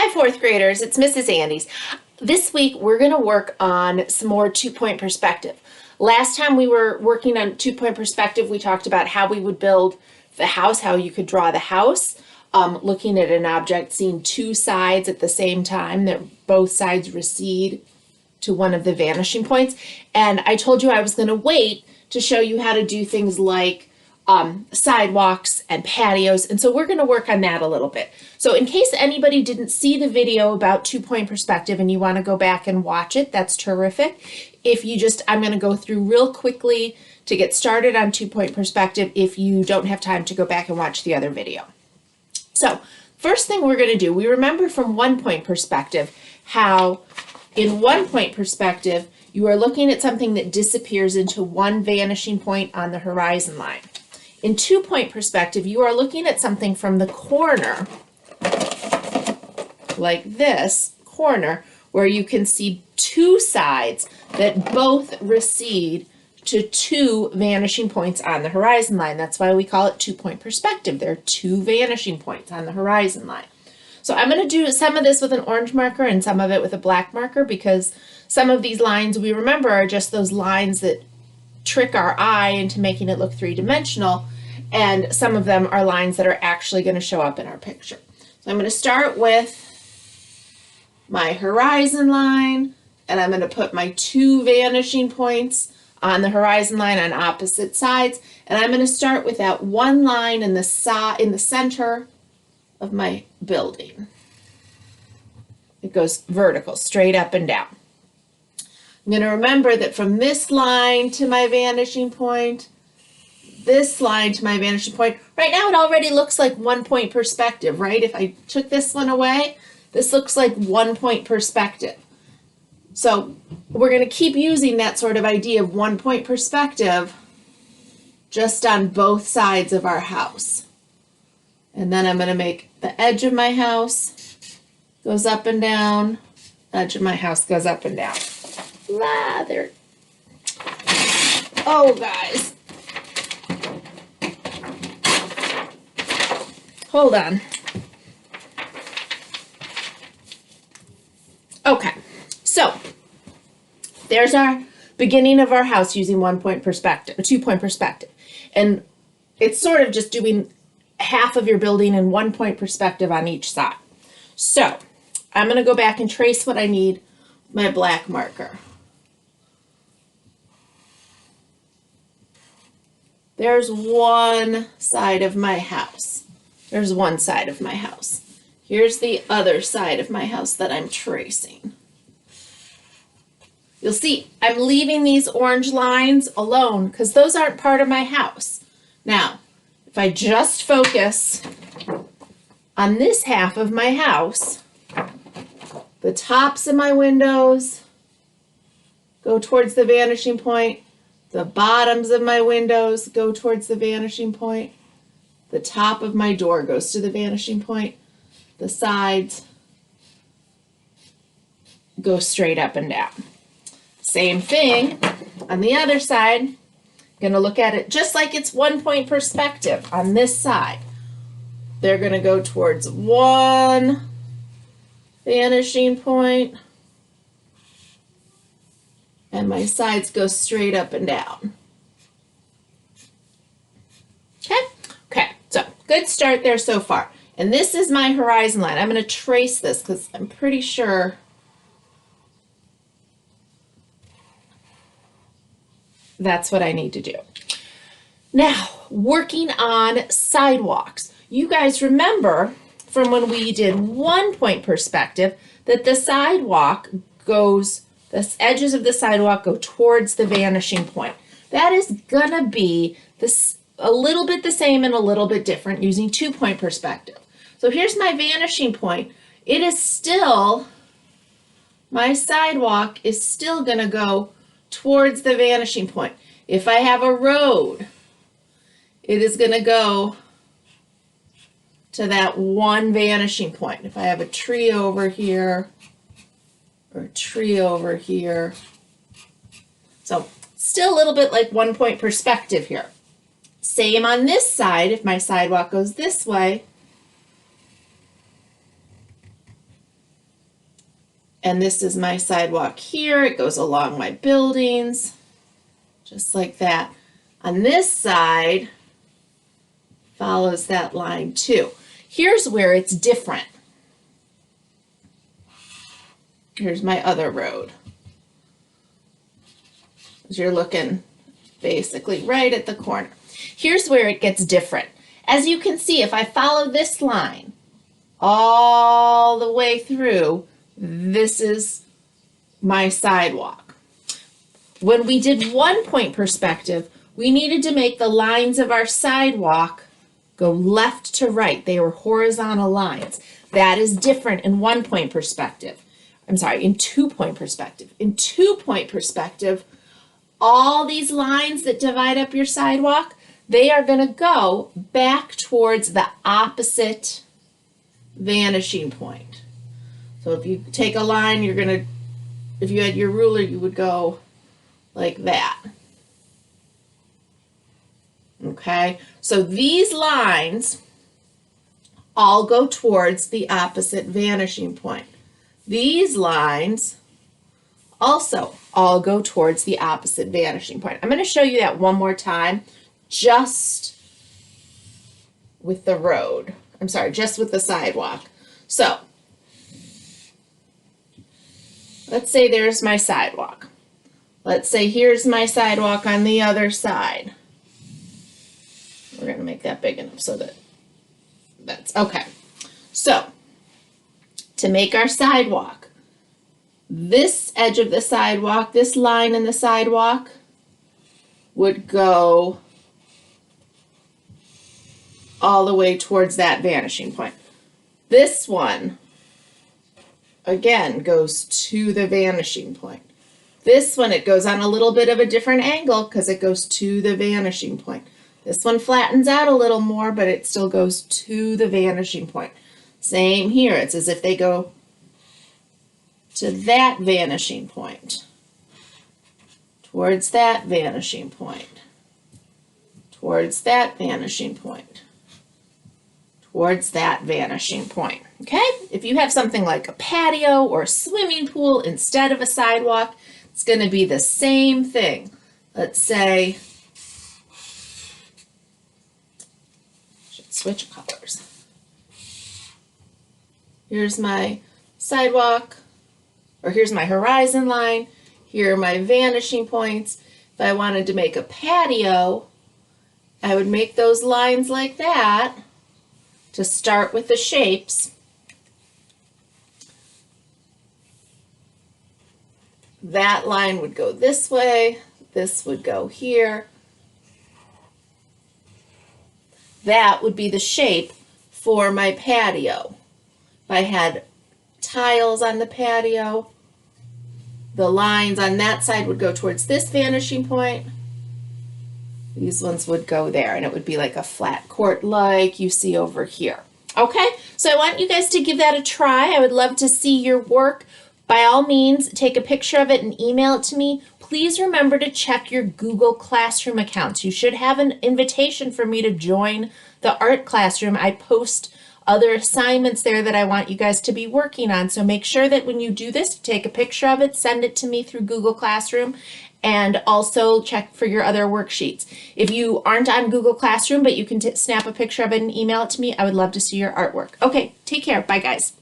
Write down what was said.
Hi, fourth graders, it's Mrs. Andes. This week we're going to work on some more two-point perspective. Last time we were working on two-point perspective, we talked about how we would build the house, how you could draw the house, looking at an object, seeing two sides at the same time, that both sides recede to one of the vanishing points. And I told you I was going to wait to show you how to do things like sidewalks and patios, and so we're going to work on that a little bit. So in case anybody didn't see the video about two-point perspective and you want to go back and watch it, that's terrific. If you just, I'm going to go through real quickly to get started on two-point perspective if you don't have time to go back and watch the other video. So first thing we're going to do, we remember from one-point perspective how in one-point perspective you are looking at something that disappears into one vanishing point on the horizon line. In two-point perspective, you are looking at something from the corner, like this corner, where you can see two sides that both recede to two vanishing points on the horizon line. That's why we call it two-point perspective. There are two vanishing points on the horizon line. So I'm going to do some of this with an orange marker and some of it with a black marker, because some of these lines we remember are just those lines that trick our eye into making it look three-dimensional, and some of them are lines that are actually going to show up in our picture. So I'm going to start with my horizon line, and I'm going to put my two vanishing points on the horizon line on opposite sides, and I'm going to start with that one line in the center of my building. It goes vertical, straight up and down. I'm going to remember that from this line to my vanishing point, this line to my vanishing point, right now it already looks like one-point perspective, right? If I took this one away, this looks like one-point perspective. So we're going to keep using that sort of idea of one-point perspective just on both sides of our house. And then I'm going to make the edge of my house goes up and down, edge of my house goes up and down. There. Oh, guys. Hold on. Okay, so there's our beginning of our house using one-point perspective, a two-point perspective. And it's sort of just doing half of your building in one-point perspective on each side. So I'm going to go back and trace what I need with my black marker. There's one side of my house. There's one side of my house. Here's the other side of my house that I'm tracing. You'll see I'm leaving these orange lines alone because those aren't part of my house. Now, if I just focus on this half of my house, the tops of my windows go towards the vanishing point. The bottoms of my windows go towards the vanishing point. The top of my door goes to the vanishing point. The sides go straight up and down. Same thing on the other side. I'm going to look at it just like it's one-point perspective on this side. They're going to go towards one vanishing point, and my sides go straight up and down. Okay, so good start there so far. And this is my horizon line. I'm going to trace this because I'm pretty sure that's what I need to do. Now, working on sidewalks. You guys remember from when we did one-point perspective that the sidewalk goes, the edges of the sidewalk go towards the vanishing point. That is going to be this a little bit the same and a little bit different using two-point perspective. So here's my vanishing point. It is still, my sidewalk is still going to go towards the vanishing point. If I have a road, it is going to go to that one vanishing point. If I have a tree over here or a tree over here. So still a little bit like one-point perspective here. Same on this side. If my sidewalk goes this way, And this is my sidewalk here. It goes along my buildings, just like that. On this side, follows that line too. Here's where it's different. Here's my other road. As you're looking basically right at the corner. Here's where it gets different. As you can see, if I follow this line all the way through, this is my sidewalk. When we did 1-point perspective, we needed to make the lines of our sidewalk go left to right. They were horizontal lines. That is different in 1-point perspective. I'm sorry, in 2-point perspective. In 2-point perspective, all these lines that divide up your sidewalk, they are going to go back towards the opposite vanishing point. So if you take a line, you're going to, if you had your ruler, you would go like that. Okay, so these lines all go towards the opposite vanishing point. These lines also all go towards the opposite vanishing point. I'm going to show you that one more time, just with the road. I'm sorry, just with the sidewalk. So let's say there's my sidewalk. Let's say here's my sidewalk on the other side. We're going to make that big enough so that that's okay. So to make our sidewalk, this edge of the sidewalk, this line in the sidewalk would go all the way towards that vanishing point. This one, again, goes to the vanishing point. This one, it goes on a little bit of a different angle because it goes to the vanishing point. This one flattens out a little more, but it still goes to the vanishing point. Same here. It's as if they go to that vanishing point, towards that vanishing point, towards that vanishing point, towards that vanishing point. Okay? If you have something like a patio or a swimming pool instead of a sidewalk, it's going to be the same thing. Let's say, switch colors. Here's my sidewalk, or here's my horizon line. Here are my vanishing points. If I wanted to make a patio, I would make those lines like that to start with the shapes. That line would go this way, this would go here. That would be the shape for my patio. If I had tiles on the patio, the lines on that side would go towards this vanishing point. These ones would go there, and it would be like a flat court like you see over here. Okay, so I want you guys to give that a try. I would love to see your work. By all means, take a picture of it and email it to me. Please remember to check your Google Classroom accounts. You should have an invitation for me to join the art classroom. I post other assignments there that I want you guys to be working on. So make sure that when you do this, take a picture of it, send it to me through Google Classroom, and also check for your other worksheets. If you aren't on Google Classroom, but you can snap a picture of it and email it to me, I would love to see your artwork. Okay, take care. Bye, guys.